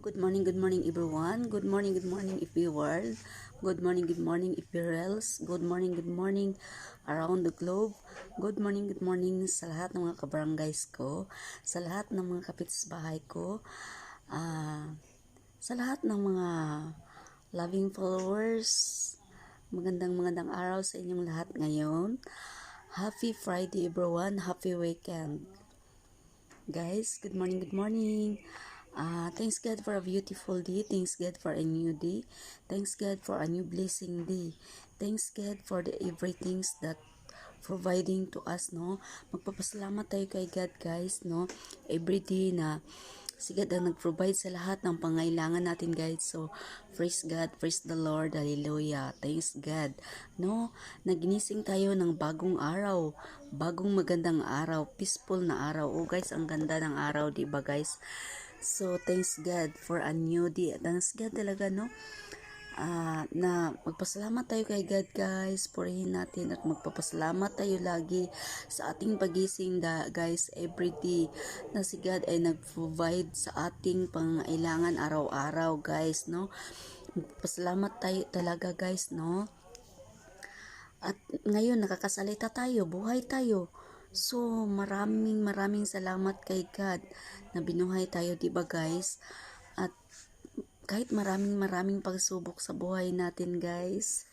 good morning everyone. Good morning FB world. Good morning FBRels. Good morning around the globe. Good morning sa lahat ng mga kabarangays ko, sa lahat ng mga kapitbahay ko, sa lahat ng mga loving followers. Magandang araw sa inyong lahat ngayon. Happy Friday everyone. Happy weekend. Guys, good morning. Thanks God for a beautiful day. Thanks God for a new day. Thanks God for a new blessing day. Thanks God for the everything that providing to us, no? Magpapasalamat tayo kay God, guys, no? Every day na si God ang nag-provide sa lahat ng pangailangan natin, guys. So, praise God, praise the Lord, hallelujah, thanks God, no? Naginising tayo ng bagong araw, bagong magandang araw, peaceful na araw. Oh, guys, ang ganda ng araw, diba, guys? So, thanks God for a new day. Thanks God talaga, no? Na magpasalamat tayo kay God, guys. Purihin natin at magpapasalamat tayo lagi sa ating pagising, guys, every day na si God ay nag-provide sa ating pangailangan araw-araw, guys, no? Magpapasalamat tayo talaga, guys, no? At ngayon nakakasalita tayo, buhay tayo. So, maraming salamat kay God na binuhay tayo, diba, guys? At kahit maraming pagsubok sa buhay natin, guys.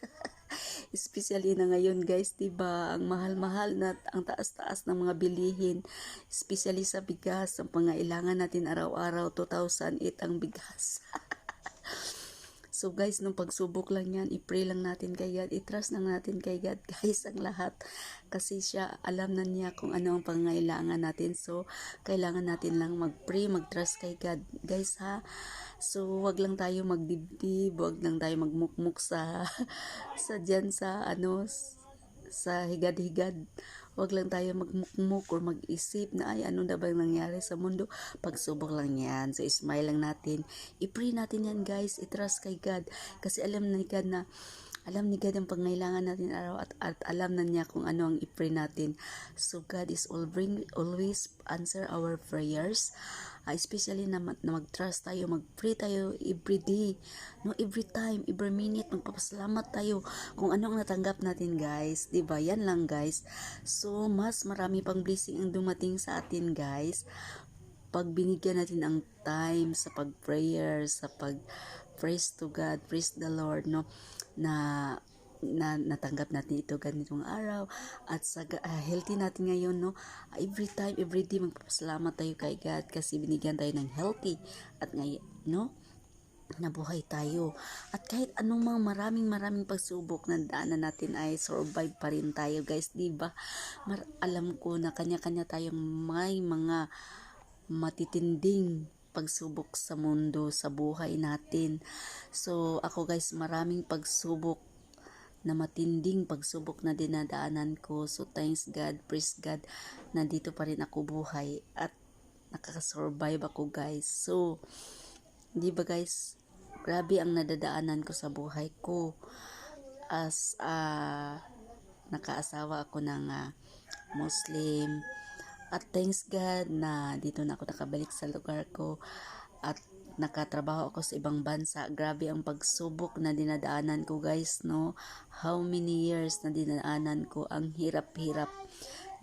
Especially na ngayon, guys, diba? Ang mahal-mahal na, ang taas-taas ng mga bilihin. Especially sa bigas, ang pangailangan natin araw-araw, 2,008 ang bigas. So, guys, nung pagsubok lang yan, i-pray lang natin kay God, i-trust lang natin kay God, guys, ang lahat. Kasi siya, alam na niya kung ano ang pangailangan natin. So, kailangan natin lang mag-pray, mag-trust kay God, guys, ha? So, wag lang tayo magdibdib, wag lang tayo magmukmuk sa sa higad-higad. Wag lang tayo magmukmuk or mag-isip na ay ano na ba nangyari sa mundo. Pagsubok lang yan. So, smile lang natin. I-pray natin yan, guys. I-trust kay God. Kasi alam ni God ang pangailangan natin araw at alam na niya kung ano ang i-pray natin. So, God is always answer our prayers. Especially na mag-trust tayo, mag-pray tayo every day, no? Every time, every minute, magpapasalamat tayo kung ano ang natanggap natin, guys. Diba? Yan lang, guys. So, mas marami pang blessing ang dumating sa atin, guys. Pag binigyan natin ang time sa pag-prayer, sa pag-praise to God, praise the Lord, no? Na natanggap natin ito ganitong araw at sa healthy natin ngayon, no? Every time, every day magpapasalamat tayo kay God kasi binigyan tayo ng healthy at ngayon, no? Nabuhay tayo at kahit anong mga maraming pagsubok na daanan natin ay survive pa rin tayo, guys, diba? Alam ko na kanya-kanya tayong may mga matitinding pagsubok sa mundo, sa buhay natin. So ako, guys, maraming pagsubok na matinding pagsubok na dinadaanan ko. So, thanks God, praise God, na dito pa rin ako buhay at nakakasurvive ako, guys. So, di ba, guys, grabe ang nadadaanan ko sa buhay ko as nakaasawa ako ng Muslim. At thanks God na dito na ako nakabalik sa lugar ko at nakatrabaho ako sa ibang bansa. Grabe ang pagsubok na dinadaanan ko, guys, no? How many years na dinadaanan ko ang hirap-hirap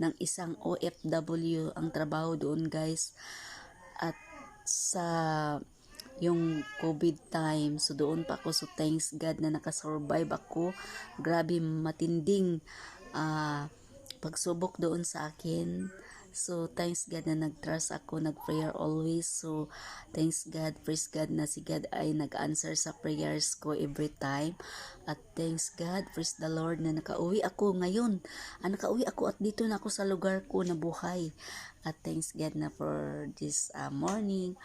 ng isang OFW ang trabaho doon, guys. At sa yung COVID time, so doon pa ako. So thanks God na nakasurvive ako. Grabe matinding pagsubok doon sa akin. So, thanks God na nag-trust ako, nag-prayer always. So, thanks God, praise God na si God ay nag-answer sa prayers ko every time. At thanks God, praise the Lord na nakauwi ako ngayon. Nakauwi ako at dito na ako sa lugar ko na buhay. At thanks God na for this morning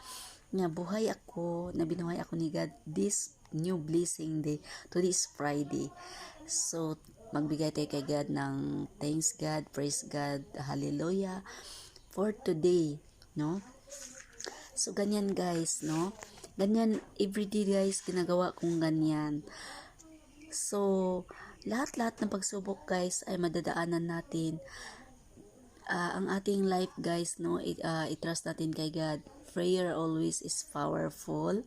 na buhay ako, na binuhay ako ni God this new blessing day to this Friday. So, magbigay tayo kay God ng thanks God, praise God, hallelujah for today, no? So, ganyan, guys, no? Ganyan, everyday, guys, ginagawa kong ganyan. So, lahat ng pagsubok, guys, ay madadaanan natin. Ang ating life, guys, no? I-trust natin kay God. prayer always is powerful,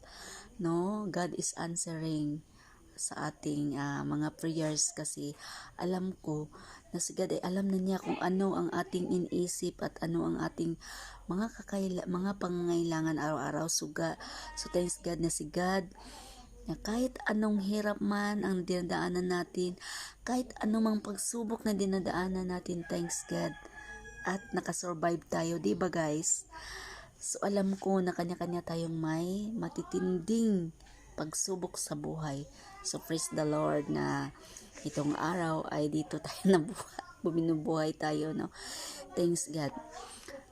no? God is answering sa ating mga prayers kasi alam ko na si God ay alam na niya kung ano ang ating iniisip at ano ang ating mga pangangailangan araw-araw. So thanks God na si God na kahit anong hirap man ang dinadaanan natin, kahit anumang pagsubok na dinadaanan natin, thanks God, at nakasurvive tayo, di ba guys? So alam ko na kanya-kanya tayong may matitinding pagsubok sa buhay. So praise the Lord na itong araw ay dito tayo binubuhay tayo, no? Thanks God.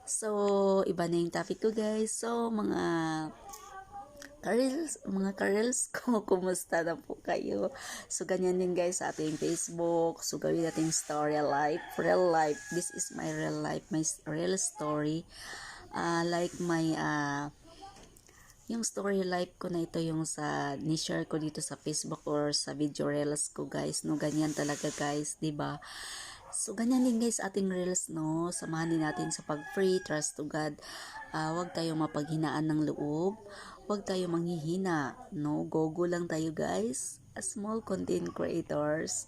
So iba na yung topic ko guys. So mga karels ko, kumusta na po kayo? So ganyan din guys sa ating Facebook. So gawin natin story life, real life. This is my real life, my real story. Like my yung story life ko na ito yung sa ni-share ko dito sa Facebook or sa video reels ko guys, no? Ganyan talaga guys, 'di ba? So ganyan din guys ating reels, no? Samahan din natin sa pag-pray, trust to God. Huwag tayo mapaghinaan ng loob, huwag tayo manghihina, no? Go lang tayo guys. Small content creators,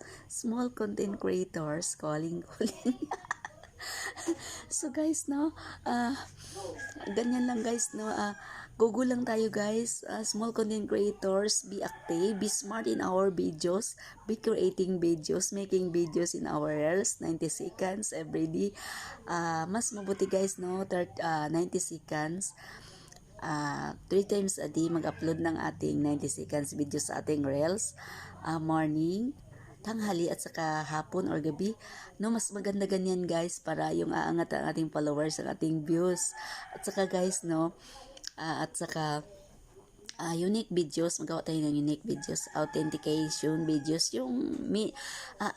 calling. So guys, no, ganyan lang guys, no, go lang tayo guys, small content creators, be active, be smart in our videos, be creating videos, making videos in our reels, 90 seconds every day, mas mabuti guys, no, 90 seconds, 3 times a day mag-upload ng ating 90 seconds video sa ating reels, morning, tanghali at saka hapon or gabi, no? Mas maganda ganyan guys para yung aangat ang ating followers, ang ating views, at saka guys, no, at saka unique videos, magawa tayo ng unique videos, authentication videos, yung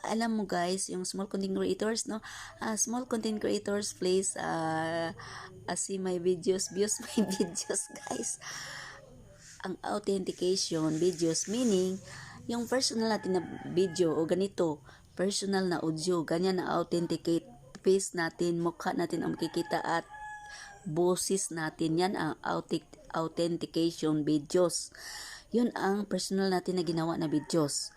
alam mo guys, yung small content creators, no, small content creators, please see my videos, views my videos guys. Ang authentication videos meaning yung personal natin na video o ganito, personal na audio, ganyan na authenticate, face natin, mukha natin ang makikita at boses natin, yan ang authentication videos. Yun ang personal natin na ginawa na videos.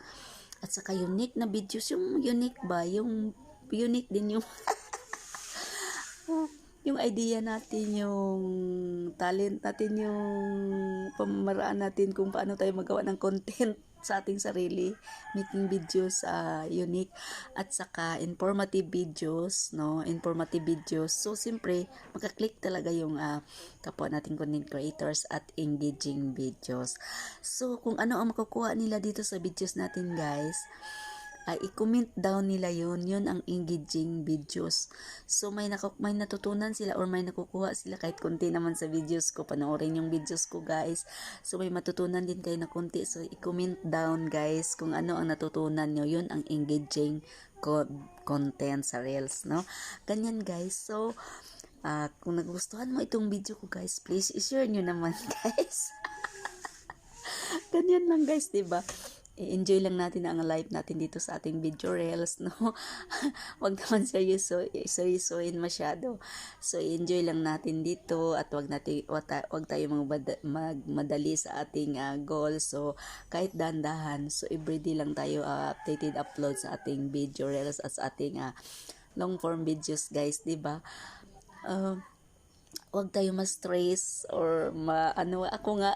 At saka unique na videos, yung unique ba, yung unique din yung yung idea natin, yung talent natin, yung pamamaraan natin kung paano tayo magawa ng content sa ating sarili, making videos unique at saka informative videos, no, informative videos. So siyempre makaklik talaga yung kapwa nating content creators at engaging videos. So kung ano ang makukuha nila dito sa videos natin guys, i-comment down nila yun ang engaging videos. So may natutunan sila or may nakukuha sila kahit konti naman sa videos ko. Panoorin yung videos ko guys. So may matutunan din kayo na konti. So i-comment down guys kung ano ang natutunan nyo. Yun ang engaging content sa Reels, no? Ganyan guys. So kung nagustuhan mo itong video ko guys, please i-share nyo naman guys. Ganyan lang guys, diba? I-enjoy lang natin ang life natin dito sa ating video reels, no? Wag naman seryosoin masyado. So enjoy lang natin dito at wag tayo magmadali sa ating goal. So kahit dahan-dahan, so everyday lang tayo updated upload sa ating video reels at sa ating long form videos guys, 'di ba? Wag tayo ma-stress or ako nga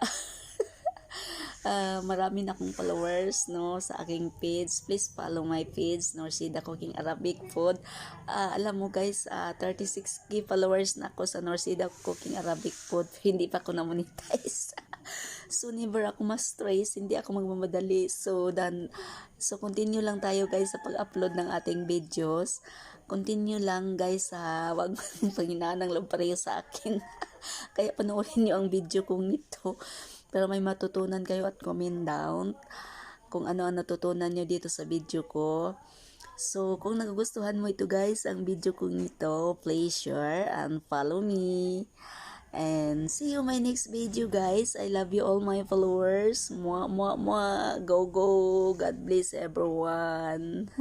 marami na akong followers, no, sa aking page. Please follow my page, Norsida Cooking Arabic Food. Alam mo guys, 36k followers na ako sa Norsida Cooking Arabic Food. Hindi pa ako na-monetize. So never ako ma-stress, hindi ako magmamadali. So continue lang tayo guys sa pag-upload ng ating videos. Continue lang guys, wag panghinaan ng loob pareho sa akin. Kaya panoorin niyo ang video kong ito. Pero may matutunan kayo at comment down kung ano ang natutunan nyo dito sa video ko. So, kung nagugustuhan mo ito guys, ang video kong ito, please share and follow me. And see you my next video guys. I love you all my followers. Mwah, mwah, mwah. Go, go. God bless everyone.